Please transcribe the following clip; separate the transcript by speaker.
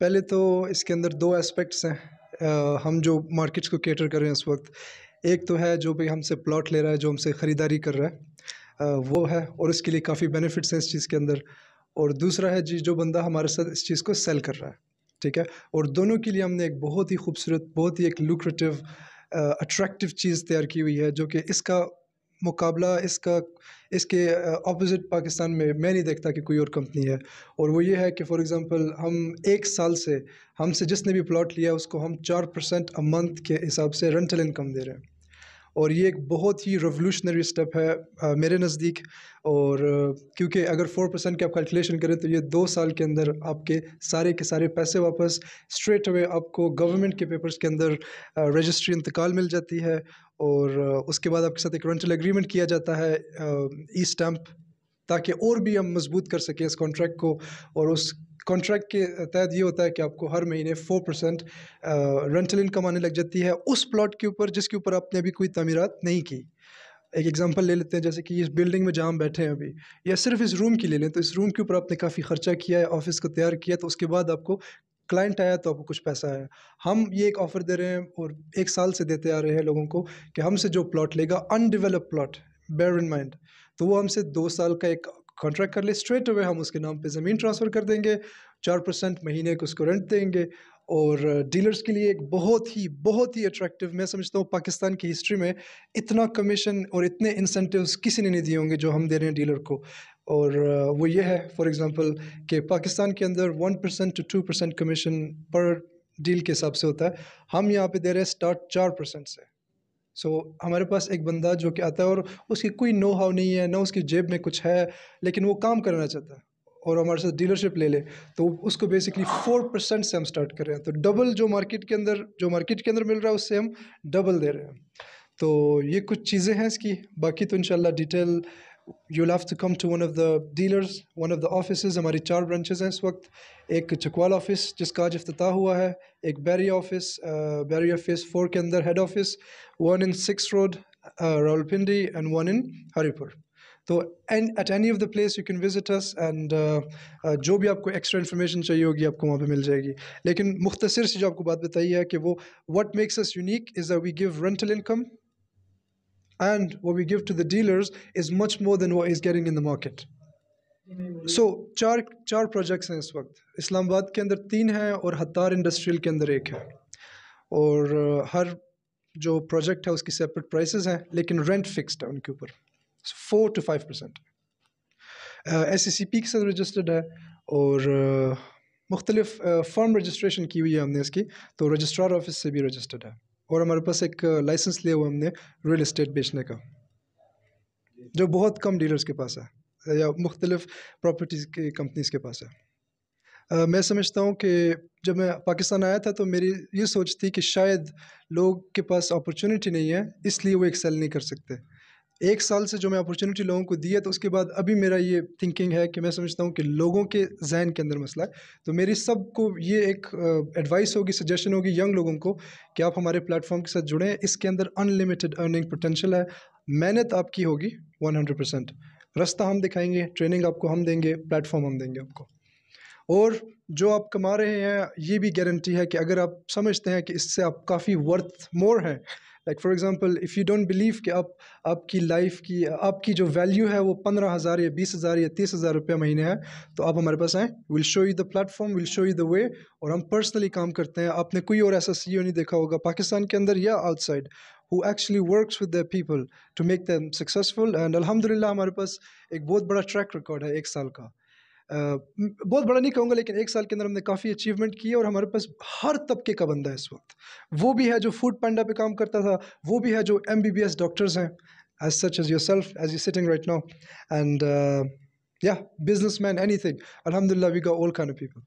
Speaker 1: پہلے تو اس کے اندر دو اسپیکٹس ہیں. ہم جو مارکیٹس کو کیٹر کر رہے ہیں اس وقت، ایک تو ہے جو بھی ہم سے پلاٹ لے رہا ہے، جو ہم سے خریداری کر رہا ہے، وہ ہے، اور اس کے لیے کافی بینیفٹس ہیں اس چیز کے اندر. اور دوسرا ہے جی جو بندہ ہمارے ساتھ اس چیز کو سیل کر رہا ہے. ٹھیک ہے. اور دونوں کے لیے ہم نے ایک بہت ہی خوبصورت، بہت ہی ایک لوکریٹو اٹریکٹیو چیز تیار کی ہوئی ہے، جو کہ اس کا مقابلہ اس کے اپوزٹ پاکستان میں نہیں دیکھتا کہ کوئی اور کمپنی ہے. اور وہ یہ ہے کہ فار ایگزامپل ہم ایک سال سے ہم سے جس نے بھی پلاٹ لیا اس کو ہم 4% a month کے حساب سے رینٹل انکم دے رہے ہیں. اور یہ ایک بہت ہی ریولیوشنری اسٹیپ ہے میرے نزدیک. اور کیونکہ اگر 4% کی آپ کیلکولیشن کریں تو یہ 2 سال کے اندر آپ کے سارے پیسے واپس اسٹریٹ اوے آپ کو گورنمنٹ کے پیپرز کے اندر رجسٹری انتقال مل جاتی ہے. اور اس کے بعد آپ کے ساتھ ایک رینٹل ایگریمنٹ کیا جاتا ہے ای اسٹیمپ، تاکہ اور بھی ہم مضبوط کر سکیں اس کانٹریکٹ کو. اور اس کانٹریکٹ کے تحت یہ ہوتا ہے کہ آپ کو ہر مہینے 4% رینٹل انکم آنے لگ جاتی ہے اس پلاٹ کے اوپر جس کے اوپر آپ نے ابھی کوئی تعمیرات نہیں کی. ایک ایگزامپل لے لیتے ہیں، جیسے کہ اس بلڈنگ میں جہاں ہم بیٹھے ہیں ابھی، یا صرف اس روم کی لے لیں، تو اس روم کے اوپر آپ نے کافی خرچہ کیا ہے، آفس کو تیار کیا، تو اس کے بعد آپ کو کلائنٹ آیا تو آپ کو کچھ پیسہ آیا. ہم یہ ایک آفر دے رہے ہیں اور 1 سال سے دیتے آ رہے ہیں لوگوں کو کہ ہم سے جو پلاٹ لے گا انڈیولپ پلاٹ، بیئر ان مائنڈ، تو وہ ہم سے 2 سال کا ایک کانٹریکٹ کر لے، اسٹریٹ اوے ہم اس کے نام پہ زمین ٹرانسفر کر دیں گے، 4% مہینے کو اس کو رینٹ دیں گے. اور ڈیلرز کے لیے ایک بہت ہی اٹریکٹیو، میں سمجھتا ہوں پاکستان کی ہسٹری میں اتنا کمیشن اور اتنے انسینٹیوز کسی نے نہیں دیے ہوں گے جو ہم دے رہے ہیں ڈیلر کو. اور وہ یہ ہے فار ایگزامپل کہ پاکستان کے اندر 1% to 2% کمیشن پر ڈیل کے حساب سے ہوتا ہے، ہم یہاں پہ دے رہے ہیں اسٹارٹ 4% سے. سو ہمارے پاس ایک بندہ جو کہ آتا ہے اور اس کی کوئی نو ہاؤ نہیں ہے، نہ اس کی جیب میں کچھ ہے، لیکن وہ کام کرنا چاہتا ہے اور ہمارے ساتھ ڈیلرشپ لے لے، تو اس کو بیسکلی 4% سے ہم اسٹارٹ کر رہے ہیں. تو ڈبل جو مارکیٹ کے اندر مل رہا ہے اس سے ہم ڈبل دے رہے ہیں. تو یہ کچھ چیزیں ہیں اس کی. باقی تو انشاءاللہ detail you will have to come to one of the dealers, one of the offices. ہماری 4 برانچز ہیں اس وقت. ایک چکوال آفس جس کا آج افتتاح ہوا ہے، ایک بیریا آفس، بیریا فیس 4 کے اندر head office, 1 in 6 road Rawalpindi and 1 in Haripur. تو at any of the place you can visit us, and جو بھی آپ کو ایکسٹرا انفارمیشن چاہیے ہوگی آپ کو وہاں پہ مل جائے گی. لیکن مختصر سی جو آپ کو بات بتائی ہے کہ وہ what makes us unique is that we give rental income, and what we give to the dealers is much more than what is getting in the market. So چار پروجیکٹس ہیں اس وقت. اسلام آباد کے اندر 3 ہیں اور ہتار انڈسٹریل کے اندر 1 ہے. اور ہر جو پروجیکٹ ہے اس کی سیپریٹ پرائسز ہیں، لیکن رینٹ فکسڈ ہے ان کے اوپر 4 to 5%. SECP کے ساتھ رجسٹرڈ ہے اور مختلف فارم رجسٹریشن کی ہوئی ہے ہم نے اس کی، تو رجسٹرار آفس سے بھی رجسٹرڈ ہے. اور ہمارے پاس ایک لائسنس لیا ہوا ہم نے ریئل اسٹیٹ بیچنے کا، جو بہت کم ڈیلرز کے پاس ہے یا مختلف پراپرٹیز کی کمپنیز کے پاس ہے. میں سمجھتا ہوں کہ جب میں پاکستان آیا تھا تو میری یہ سوچ تھی کہ شاید لوگ کے پاس اپرچونٹی نہیں ہے، اس لیے وہ ایکسل نہیں کر سکتے. 1 سال سے جو میں اپرچونٹی لوگوں کو دی ہے، تو اس کے بعد ابھی میرا یہ تھنکنگ ہے کہ میں سمجھتا ہوں کہ لوگوں کے ذہن کے اندر مسئلہ ہے. تو میری سب کو یہ ایک ایڈوائس ہوگی، سجیشن ہوگی ینگ لوگوں کو کہ آپ ہمارے پلیٹ فارم کے ساتھ جڑیں. اس کے اندر ان لمیٹیڈ ارننگ پوٹینشیل ہے. محنت آپ کی ہوگی 100%، رستہ ہم دکھائیں گے، ٹریننگ آپ کو ہم دیں گے، پلیٹ فارم ہم دیں گے آپ کو. اور جو آپ کما رہے ہیں یہ بھی گارنٹی ہے کہ اگر آپ سمجھتے ہیں کہ اس سے آپ کافی ورتھ مور ہیں، like for example if you don't believe کہ آپ کی لائف کی آپ کی جو ویلیو ہے وہ 15,000 یا 20,000 یا 30,000 روپے مہینے ہے، تو آپ ہمارے پاس آئیں. We'll show you the platform فارم، ویل شو یو دا وے. اور ہم پرسنلی کام کرتے ہیں. آپ نے کوئی اور ایسا CEO نہیں دیکھا ہوگا پاکستان کے اندر یا out side who actually works with their people to make them successful. And الحمدللہ ہمارے پاس ایک بہت بڑا ٹریک ریکارڈ ہے 1 سال کا. بہت بڑا نہیں کہوں گا، لیکن 1 سال کے اندر ہم نے کافی اچیومنٹ کی ہے. اور ہمارے پاس ہر طبقے کا بندہ ہے اس وقت. وہ بھی ہے جو فوڈ پینڈا پہ کام کرتا تھا، وہ بھی ہے جو MBBS ڈاکٹرز ہیں as such as yourself, as you're sitting right now, and yeah, businessman, anything. Alhamdulillah, we got all kind of people.